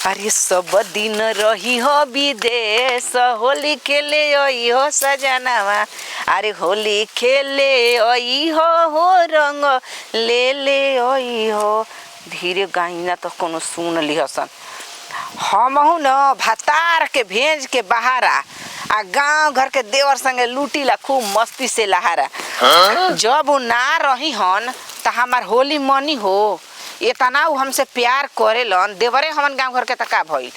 अरे सब दिन रही हो विदेश होली खेले आई हो सजनावा। अरे होली खेले आई हो रंग ले ले आई हो। धीरे गाइना तो कोनो सुन लिहसन। हमहू न भतार के भेज के बहारा आ गांव घर के देवर संगे लूटीला खूब मस्ती से लहारा। जब वो ना रही हन त हमार होली मनी हो। इतना उ हमसे प्यार करेलन देवरे हमन गांव घर के तका भइल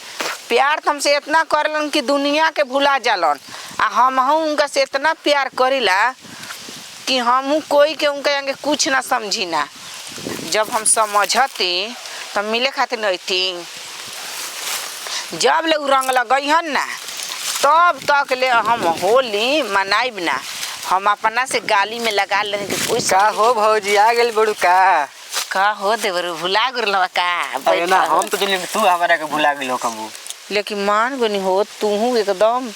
प्यार तो हमसे इतना करेलन कि दुनिया के भुला जालन। आ हमहू उनका से इतना प्यार करीला कि हमहू कोई के उनके आगे कुछ ना समझी ना। जब हम समझती तब मिले खातिर नईती। जब ले उ रंग लगई हन ना तब तक ले हम होली मनाइब ना। हम अपना से गाली में लगा लेने के कोई का हो भौजी आ गेल बड़ू का हो देवर भुला गुरलवा का। अरे ना हम तो जल्दी तू हमारा के भुला गेलो कबू। लेकिन मान बनी हो तू एकदम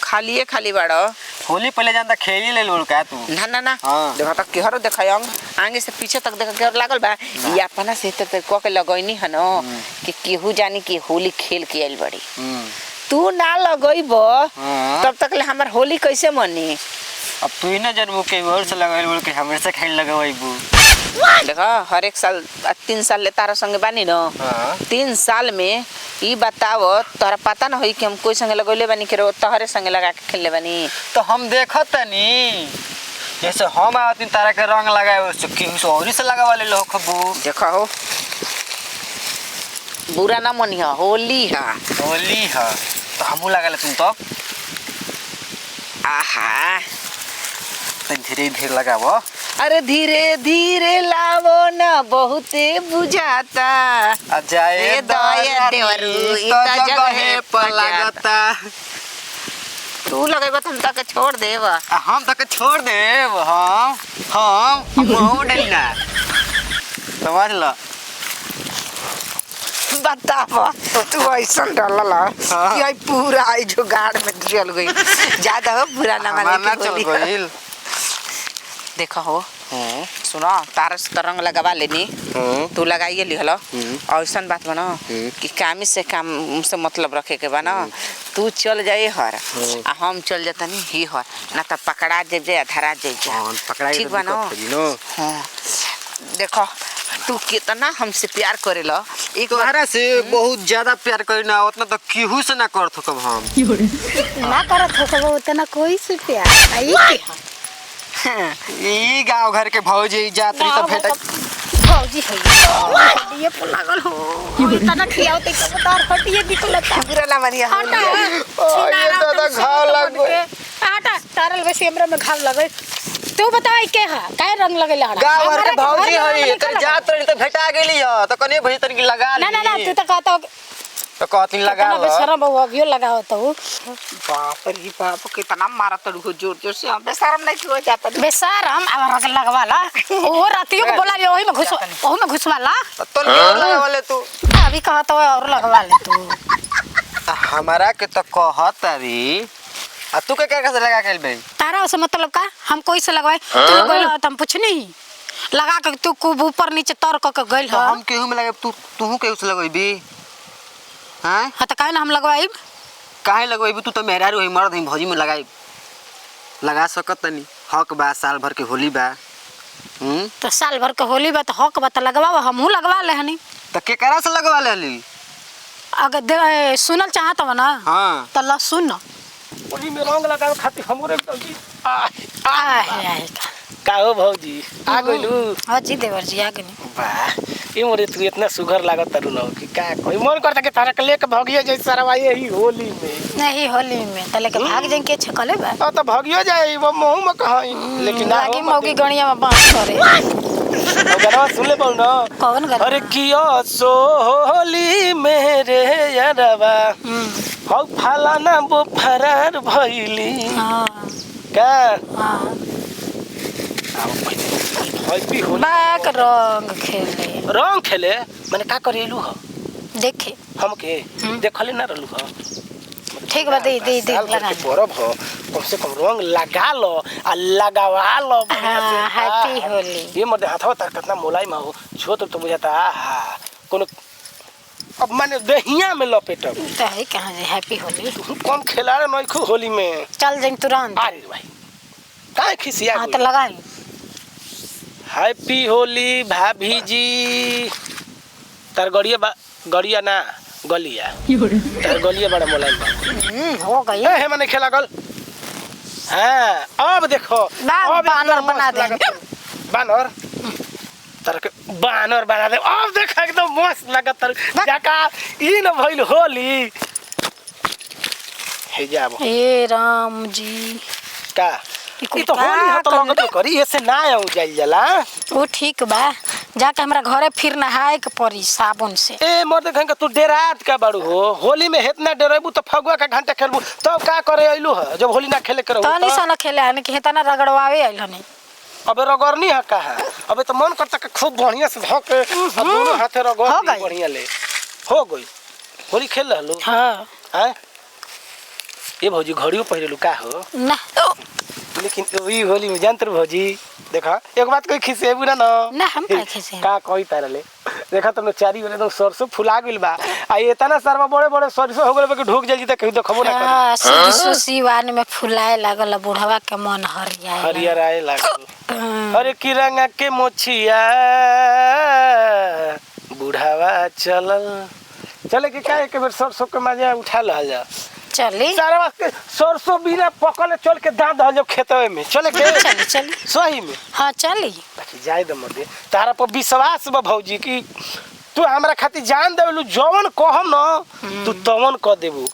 खाली बाड़ो। होली पहले जानता खेली ले लोड़ का तू ना ना ना हाँ। देखा तक केहरो देखयंग आगे से पीछे तक देख केहर लागल बा। ये अपना से त क के लगैनी हन कि केहू जानी कि होली खेल के आइल बड़ी। तू ना लगइब तब तक ले हमर होली कैसे मनी। अब तू ही ना जन्म के और से लगाइल बोल के हमरे से खेल लगाइबू। देखा हर एक साल 3 साल ले तारा संगे बानी न। 3 साल में ई बताव तोरा पता ना होई कि हम कोई संगे लगौले बानी के तोहरे संगे लगा के खेलले बानी। तो हम देखत तनी जैसे हम आती तारा के रंग लगाए उससे किसी और से लगावा ले लो खबू। देखा हो बुरा ना मनी है होली है। होली है तो हमू लगा ले तुम तो आहा धीरे धीरे लगावो। अरे धीरे धीरे लावो ना बहुते बुझाता। अजाए दया देवरू इता जगह पर लगता। तू लगेगा तुम तक छोड़ देवा। हम तक छोड़ देव। हम हो डलना समझ लो। बतावा तू ऐसा डलला कि आई पूरा आई जो गाड़ में चल गई। ज्यादा हो पूरा ना माने चल गइल। देखा हो सुनो तारा से रंग लगवा लेनी तू लगाइए लिहल। ऐसा बात बना कि काम से काम से मतलब रखे के बना। तू चल जाए हर आ हम चल जातनी ही हर ना तो पकड़ा जे धरा जे ठीक बना। देखो तू कितना हमसे प्यार करेला। एक बार से बहुत ज्यादा प्यार करना उतना तो केहू से ना करत हो कब हम ना करत हो कब उतना कोई से प्यार आई के ई गांव घर के भौजी जातरी तो भेट भौजी है ये पर लागल हो इतना खियाओ ते कब तार हटिए निकलता पूरा ना मानिया हटा ये दादा घाव लग गए। हटा तारल वैसे हमरा में घाव लगे। तू बताई के है काय रंग लगेला हटा गांव घर के भौजी है कर जात रही तो भेटा गेली ह तो कने भई तन की लगा ली। ना तू तो कहता तो कहती लगा लो शर्म बहु अभियो लगाओ तो बाप रे बाप कितना मारा तड़ू जोर से हम बेशरम नहीं हो जाता। बेशरम अब रंग लगवाला ओ रातियो को बोला ले ओही में घुसवाला तो लगा वाले तू अभी कहत हो और लगवा ले तू हमारा के तो कहत री आ तू के कैसे लगा के बे तारा से मतलब का हम कोई से लगवाए तू लगवाला हम पूछनी लगा के तू खूब ऊपर नीचे तर के गइल तो ह हम केहू में लगे तू केहू से लगइबी हैं। हां त काहे ना हम लगवाइब काहे लगइबी तू तो मेहरारू है मर्द है भौजी में लगाई लगा सकत तनी हक बा साल भर के होली बा। तो साल भर के होली बा त हक बा त लगवाओ हमहू लगवा ले हनी तो केकरा से लगवा लेली। अगर सुनल चाहत हो ना हां त ल सुन होली में रंग लगावे खातिर हमरे भौजी आए का हो भौजी आ गइलू। हां जी देवर जी आ गनी वाह ये मोरे तू इतना सुघर लागत तारू न कि का कोई मन करता के तारा के लेके भगियो जै सरवाई ही होली में नहीं होली में त लेके भाग जाए के छकले बा आ तो भगियो जाए वो मोह में कहाई लेकिन ना लागी मौगी गणिया में बांस करे गाना सुन ले बोल ना कौन गाना अरे कियो सो होली मेरे यारवा हौ फलाना वो फरार भइली हां का हां हैप्पी होली बाक रंग खेले रंग खेले माने का करेलू ह देखे हमके देखले ना रहलू ह ठीक बा दे लगा बरफ हो कम से कम रंग लगा लो आ लगावा लो हैप्पी होली ये मत हाथवा तक कितना मुलायम हो छो तो बुझाता आहा कोनो अब माने दहिया में लपेटब। तो है कहाँ जे हैप्पी होली। तू कौन खिलाड़े नहीं खो होली में। चल जाई तुरंत। अरे भाई काहे खिसिया हाँ गई? तो लगाई। हैप्पी होली भाभी जी। तार गड़िया ना गलिया। तार गलिया बड़ा मुलायम बा। हो गई। हे मने खेला गल। हाँ अब देखो अब बानर बना दे। बानर तार के बानर बना दे। अब देख एकदम मस्त लगत तार जाका ई न भइल होली। हे जाबो ए राम जी का ई तो होली ह तो लगत करी ऐसे ना आऊ जाइल जाला। वो ठीक बा जाके हमरा घरे फिर नहाए के पड़ी साबुन से। ए मर्द खन तू डेरात का बाड़ू हो। होली में हेतना डेरेबू तो फगुआ का घंटा खेलबू तो का करे आइलू ह जब होली ना खेले करो तो नहीं सन खेले हन कि हेतना रगड़वावे आइल हनी। अबे रगड़नी है का है। अबे तो मन करता कि खूब बढ़िया से धक दोनों हाथे रगड़ हो दी गई। बढ़िया ले हो गई। होली खेल रहलू हाँ हैं। ये भौजी घड़ियों पहिरेलू का हो। ना लेकिन ई होली में जानतर भौजी देखा एक बात कोई खिसेबू ना ना हम काहे खिसे। का कोई तरले देखा तुम चारी वाले तो सरसों फुला गइल बा आ इतना सारा बड़े बड़े सरसों हो गइल बा कि ढुक जाई त कहीं देखबो ना करी। हाँ सरसों सिवान में फुलाए लागल बुढ़वा के मन हरिया हरियर आए लागल। अरे की रंगा के मोछिया बुढ़ावा चलल चले के काहे के बेर सरसों के मजा उठा ल जा। चली सारा वक्त सरसों बिना पकले चल के दांत धल खेतवे में चले के चली चली सही में। हाँ चली बाकी जाए द मर्दे तारा पर विश्वास बा भौजी की तू हमरा खातिर जान देलू जवन कहम न तू तवन कह देबू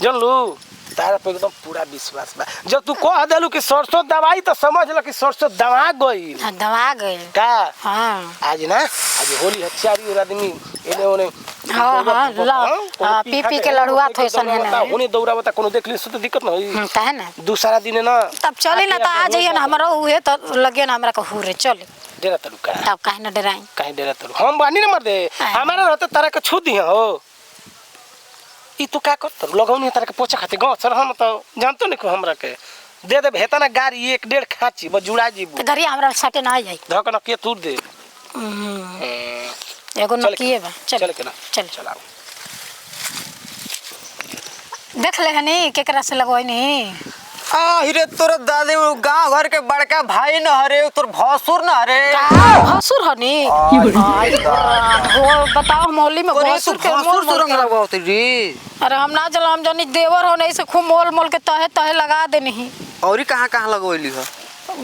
जानलू। तारा पे एकदम पूरा विश्वास बा। जब तू कह देलू कि सरसों दवाई तो समझ ल कि सरसों दवा गई हाँ दवा गई। का हाँ आज ना आज होली हथियारी और आदमी एने ओने हाँ हाँ पी पी के लड़ुआ थे सन है ना। होने दौड़ा बता कोनो देख ली तो दिक्कत ना होई। काहे ना दूसरा दिन ना तब चली ना तो आ जाइए ना हमारा उहे तो लगे ना हमरा को हुरे चले। डेरा तलू का तब काहे ना डराई। काहे डेरा तलू हम बानी ना मर दे हमारा रहते तारा के छू दी हो। ई तू का करत लगौनी तारा के पोछा खाते गांव सर हम तो जानतो नहीं को हमरा के दे दे हेता ना गाड़ी एक डेढ़ खाची ब जुड़ा जीबू तो गाड़ी हमरा साथे ना आ जाई। धक न के तूर दे एगो नकिए बा चल के ना चल चलाओ देख ले हनी केकरा से लगवाई नहीं। हिरे तोर दादी गांव घर के बड़का भाई न हरे तोर भसुर न हरे। भसुर हनी हो बताओ मोली में भसुर के मोल मोल के लगवाओ रे। अरे हम ना चला हम जानी देवर हो नहीं से खूब मोल मोल के तहे तहे लगा दे नहीं। औरी कहां लगवैली ह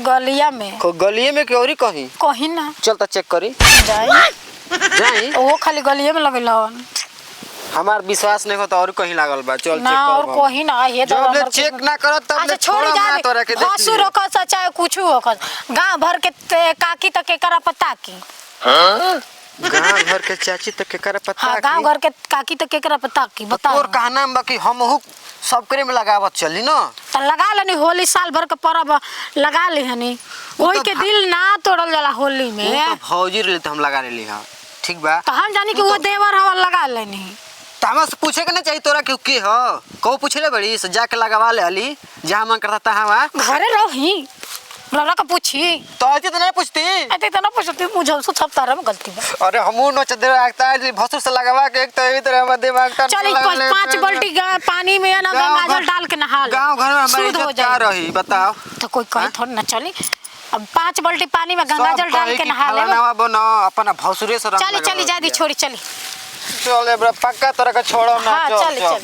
गलिया में गलिए में के औरी कहीं कहीं ना चल त चेक करी जाई वो खाली गलिए में लगल हन। हमार विश्वास नहीं होता और कहीं लागल बा चल ना और कहीं ना ये तो जब ले चेक ना करत तब ले छोड़ ना तोरा के देख भसुर होकर चाहे कुछ होकर गांव भर के काकी तक एकरा पता की। गांव घर के चाची तक केकरा पता हाँ गांव घर के काकी तक एकरा पता की बता। और कहना बा कि हमहु सब करे में लगावत चली न त लगा लेनी होली साल भर के परब लगा ले हनी ओही के दिल ना तोड़ल जाला होली में। तो भौजी रे तो हम लगा लेली हां ठीक बा। तो हम जानी कि वो देवर हवा लगा लेनी। त हमरा से पूछे के ना चाहिए तोरा के हो को पूछले बड़ी से जाके लगावा ले हली जहां मन करता तहां घरे रही रौला का पूछी तो ऐसे तो नहीं पूछती। ऐते तो ना पूछती मुझे उसको सब तारा में गलती बा। अरे हमहु न चदर आगता भसुर से लगावा के एक तो एही तरह हम दिमाग ता चल 5 बाल्टी पानी में ना गंगा जल डाल के नहा ले गांव घर में हमारी इज्जत क्या रही बताओ। तो कोई कहीं थोड़ा ना चली अब 5 बाल्टी पानी में गंगा जल डाल के नहा ले। नवा बनो अपना भसुरे से रंग चली चली जा दी छोड़ी चली चल ए पक्का तरह का छोड़ो ना हाँ चली चली।